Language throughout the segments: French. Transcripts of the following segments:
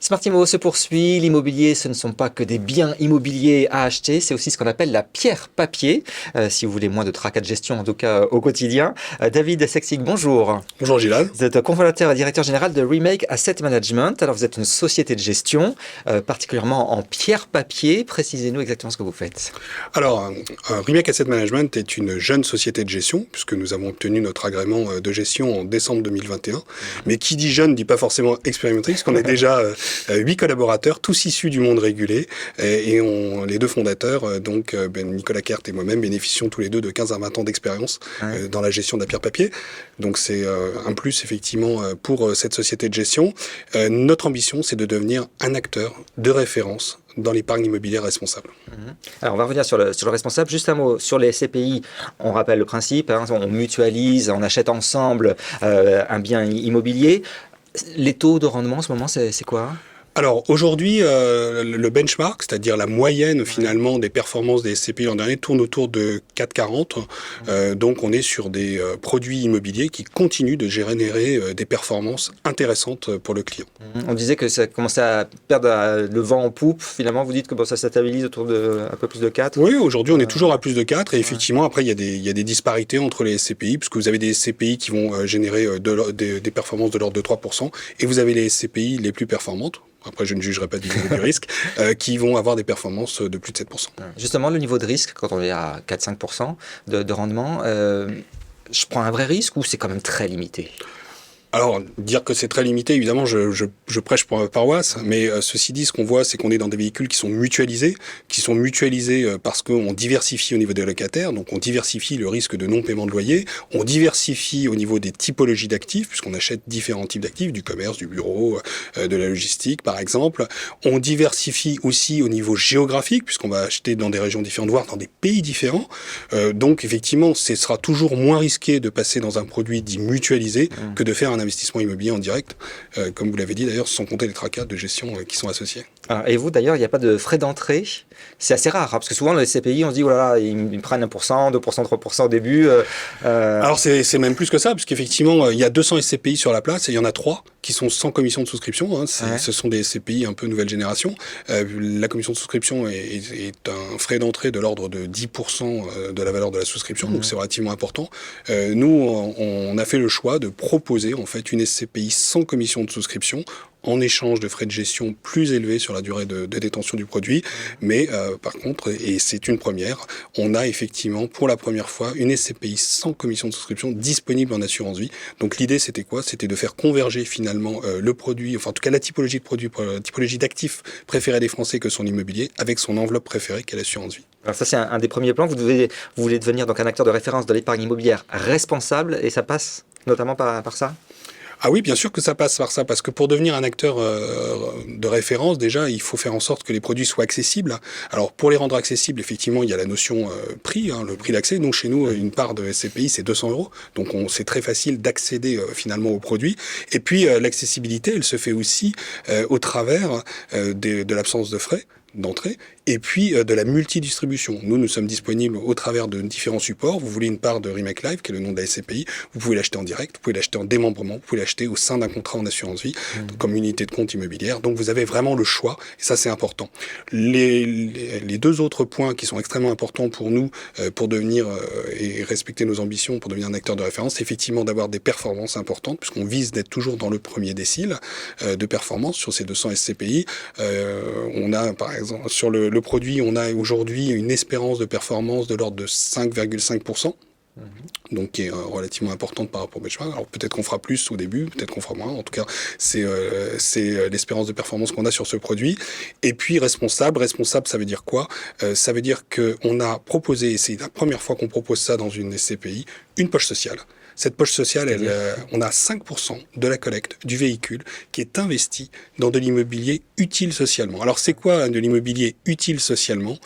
Smart Immo se poursuit. L'immobilier, ce ne sont pas que des biens immobiliers à acheter, c'est aussi ce qu'on appelle la pierre papier. Si vous voulez moins de tracas de gestion, en tout cas au quotidien. David Sexig, bonjour. Bonjour Gilad. Vous êtes cofondateur et directeur général de Remake Asset Management. Alors vous êtes une société de gestion, particulièrement en pierre papier. Précisez-nous exactement ce que vous faites. Alors, Remake Asset Management est une jeune société de gestion, puisque nous avons obtenu notre agrément de gestion en décembre 2021. Mais qui dit jeune, dit pas forcément expérimenté, puisqu'on est déjà 8 collaborateurs, tous issus du monde régulé, et les deux fondateurs, Nicolas Kert et moi-même, bénéficions tous les deux de 15 à 20 ans d'expérience dans la gestion de la pierre papier. Donc c'est un plus effectivement pour cette société de gestion. Notre ambition, c'est de devenir un acteur de référence dans l'épargne immobilière responsable. Alors on va revenir sur le responsable. Juste un mot sur les SCPI. On rappelle le principe, on mutualise, on achète ensemble un bien immobilier. Les taux de rendement en ce moment, c'est quoi ? Alors aujourd'hui, le benchmark, c'est-à-dire la moyenne finalement des performances des SCPI l'an dernier, tourne autour de 4,40. Donc on est sur des produits immobiliers qui continuent de générer des performances intéressantes pour le client. On disait que ça commençait à perdre le vent en poupe. Finalement, vous dites que ça stabilise autour de un peu plus de 4. Oui, aujourd'hui on est toujours à plus de 4. Et effectivement, après il y a des disparités entre les SCPI, puisque vous avez des SCPI qui vont générer des performances de l'ordre de 3%, et vous avez les SCPI les plus performantes. Après, je ne jugerai pas du niveau du risque, qui vont avoir des performances de plus de 7%. Justement, le niveau de risque, quand on est à 4-5% de rendement, je prends un vrai risque ou c'est quand même très limité ? Alors, dire que c'est très limité, évidemment, je prêche pour ma paroisse, mais ceci dit, ce qu'on voit, c'est qu'on est dans des véhicules qui sont mutualisés parce qu'on diversifie au niveau des locataires, donc on diversifie le risque de non-paiement de loyer, on diversifie au niveau des typologies d'actifs, puisqu'on achète différents types d'actifs, du commerce, du bureau, de la logistique, par exemple. On diversifie aussi au niveau géographique, puisqu'on va acheter dans des régions différentes, voire dans des pays différents. Donc, effectivement, ce sera toujours moins risqué de passer dans un produit dit mutualisé que de faire un investissement immobilier en direct, comme vous l'avez dit d'ailleurs, sans compter les tracas de gestion qui sont associés. Et vous d'ailleurs, il n'y a pas de frais d'entrée. C'est assez rare, parce que souvent les SCPI, on se dit, oh là là, ils prennent 1%, 2%, 3% au début. Alors c'est même plus que ça, parce qu'effectivement, il y a 200 SCPI sur la place, et il y en a 3 qui sont sans commission de souscription. Ce sont des SCPI un peu nouvelle génération. La commission de souscription est un frais d'entrée de l'ordre de 10% de la valeur de la souscription, donc c'est relativement important. Nous, on a fait le choix de proposer en fait une SCPI sans commission de souscription, en échange de frais de gestion plus élevés sur la durée de détention du produit. Mais par contre, et c'est une première, on a effectivement pour la première fois une SCPI sans commission de souscription disponible en assurance vie. Donc l'idée c'était quoi ? C'était de faire converger finalement le produit, enfin en tout cas la typologie de produit, la typologie d'actifs préférés des Français que son immobilier, avec son enveloppe préférée qu'est l'assurance vie. Alors ça c'est un des premiers plans. Vous voulez devenir donc un acteur de référence de l'épargne immobilière responsable, et ça passe notamment par ça ? Ah oui, bien sûr que ça passe par ça, parce que pour devenir un acteur de référence, déjà, il faut faire en sorte que les produits soient accessibles. Alors, pour les rendre accessibles, effectivement, il y a la notion prix, le prix d'accès. Donc, chez nous, une part de SCPI, c'est 200 €. Donc, c'est très facile d'accéder finalement aux produits. Et puis, l'accessibilité, elle se fait aussi au travers de l'absence de frais d'entrée, et puis de la multidistribution. Nous sommes disponibles au travers de différents supports. Vous voulez une part de Remake Life, qui est le nom de la SCPI, vous pouvez l'acheter en direct, vous pouvez l'acheter en démembrement, vous pouvez l'acheter au sein d'un contrat en assurance vie, comme unité de compte immobilière. Donc vous avez vraiment le choix, et ça c'est important. Les deux autres points qui sont extrêmement importants pour nous, pour devenir et respecter nos ambitions, pour devenir un acteur de référence, c'est effectivement d'avoir des performances importantes, puisqu'on vise d'être toujours dans le premier décile de performance sur ces 200 SCPI. On a par exemple sur le produit, on a aujourd'hui une espérance de performance de l'ordre de 5,5%. Donc qui est relativement importante par rapport au benchmark. Alors peut-être qu'on fera plus au début, peut-être qu'on fera moins. En tout cas, c'est l'espérance de performance qu'on a sur ce produit. Et puis responsable, ça veut dire quoi ? Ça veut dire qu'on a proposé, et c'est la première fois qu'on propose ça dans une SCPI, une poche sociale. Cette poche sociale, on a 5% de la collecte du véhicule qui est investi dans de l'immobilier utile socialement. Alors c'est quoi de l'immobilier utile socialement ?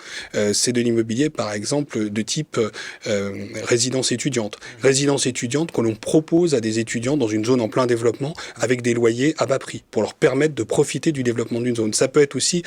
C'est de l'immobilier par exemple de type résidence étudiante. Résidence étudiante que l'on propose à des étudiants dans une zone en plein développement avec des loyers à bas prix pour leur permettre de profiter du développement d'une zone. Ça peut être aussi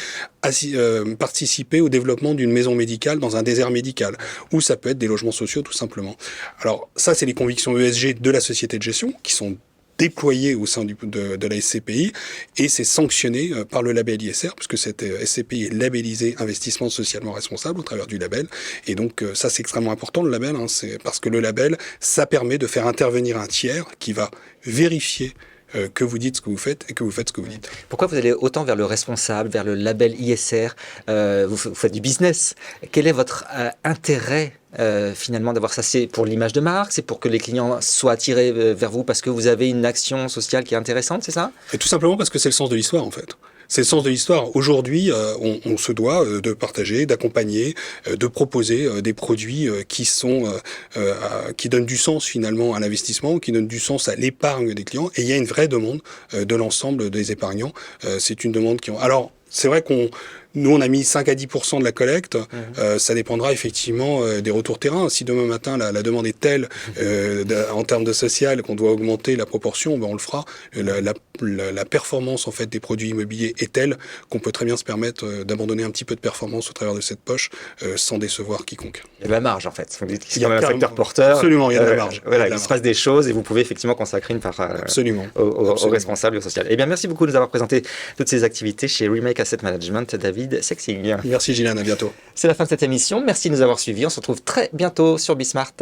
participer au développement d'une maison médicale dans un désert médical, ou ça peut être des logements sociaux tout simplement. Alors ça c'est les convictions ESG de la société de gestion qui sont déployé au sein de la SCPI et c'est sanctionné par le label ISR puisque cette SCPI est labellisée investissement socialement responsable au travers du label et donc ça c'est extrêmement important le label, c'est parce que le label ça permet de faire intervenir un tiers qui va vérifier que vous dites ce que vous faites et que vous faites ce que vous dites. Pourquoi vous allez autant vers le responsable, vers le label ISR vous faites du business. Quel est votre intérêt finalement d'avoir ça? C'est pour l'image de marque, c'est pour que les clients soient attirés vers vous parce que vous avez une action sociale qui est intéressante, c'est ça? Et tout simplement parce que c'est le sens de l'histoire en fait. C'est le sens de l'histoire. Aujourd'hui, on se doit de partager, d'accompagner, de proposer des produits qui donnent du sens finalement à l'investissement, qui donnent du sens à l'épargne des clients. Et il y a une vraie demande de l'ensemble des épargnants. C'est une demande qui... Alors, c'est vrai nous, on a mis 5 à 10% de la collecte. Ça dépendra effectivement des retours terrain. Si demain matin, la demande est telle en termes de social qu'on doit augmenter la proportion, ben on le fera. La performance en fait des produits immobiliers est telle qu'on peut très bien se permettre d'abandonner un petit peu de performance au travers de cette poche sans décevoir quiconque. Il y a de la marge en fait. Vous dites qu'il y a un facteur porteur. Absolument, il y a de la marge. Voilà, il se passe des choses et vous pouvez effectivement consacrer une part aux responsables et au social. Eh bien, merci beaucoup de nous avoir présenté toutes ces activités chez Remake Asset Management, David Sexing. Merci Gillian, à bientôt. C'est la fin de cette émission. Merci de nous avoir suivis. On se retrouve très bientôt sur Bismart.